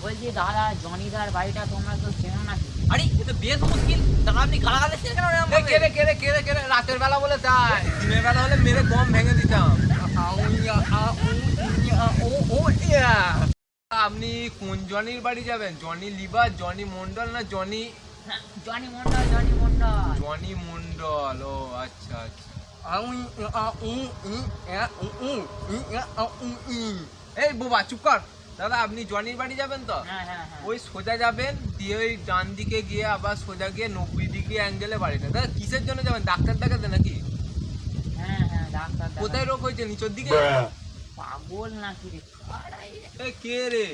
বলছি দাদা জনিদার বাড়িটা তোমরা তো চেনো নাকি? আরে এ তো বেশ মুশকিল। দাদা আপনি গালাগালি দিচ্ছেন কেন এরকম ভাবে? কে রে রাতের বেলা বলে তাই, দিনের বেলা হলে মেরে গম ভেঙে দিতাম। আপনি কোন জনির বাড়ি যাবেন? জনি লিভার, জনি মন্ডল না জনি? হ্যাঁ, Johnny Mondal, Johnny Mondal. Johnny Mondal, ও আচ্ছা আচ্ছা। এই বোবা চুপ কর। দাদা আপনি জনির বাড়ি যাবেন তো? হ্যাঁ হ্যাঁ হ্যাঁ। ওই সোজা যাবেন, দিয়ে ওই ডান দিকে গিয়ে আবার সোজা গিয়ে 90 ডিগ্রি অ্যাঙ্গেলে বাড়িটা। দাদা কিসের জন্য যাবেন? ডাক্তার দেখাতে নাকি? হ্যাঁ হ্যাঁ ডাক্তার দেখাতে। কোথায় রোগ হয়েছে? নিচের দিকে? পাগল নাকি রে? আড়াই রে। এ কে রে?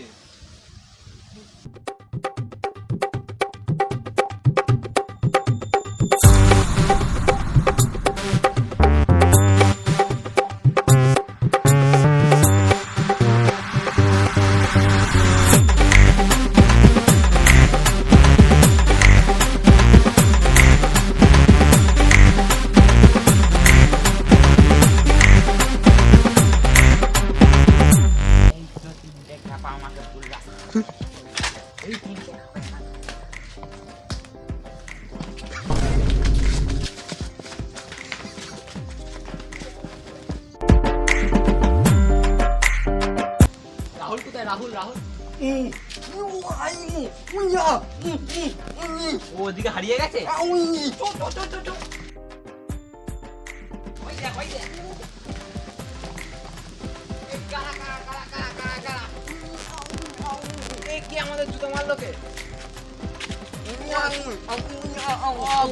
এই তো তিনটে খ্যাপা আমাকে বললা। এই তিনটে খ্যাপা। রাহুল কোথায়? রাহুল রাহুল ও ওদিকে হারিয়ে গেছে। কে আমাদের জুতো মারলো কে?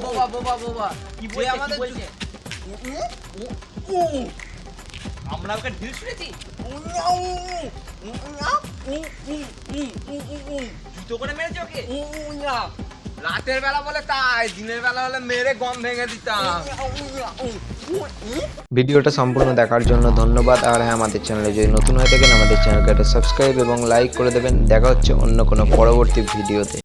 বোবা বোবা বোবা কি যে বলছে কি আমাদের বলছে? আমরা ওকে ঢিল ছুঁড়েছি। জুতো করে মেরেছে ওকে। রাতের বেলা বলে তাই, দিনের বেলা হলে মেরে গম ভেঙে দিতাম। ভিডিওটা সম্পূর্ণ দেখার জন্য ধন্যবাদ। আর হ্যাঁ, আমাদের চ্যানেলে যদি নতুন হয়ে থাকেন আমাদের চ্যানেলকে একটা সাবস্ক্রাইব এবং লাইক করে দেবেন। দেখা হচ্ছে অন্য কোনো পরবর্তী ভিডিওতে।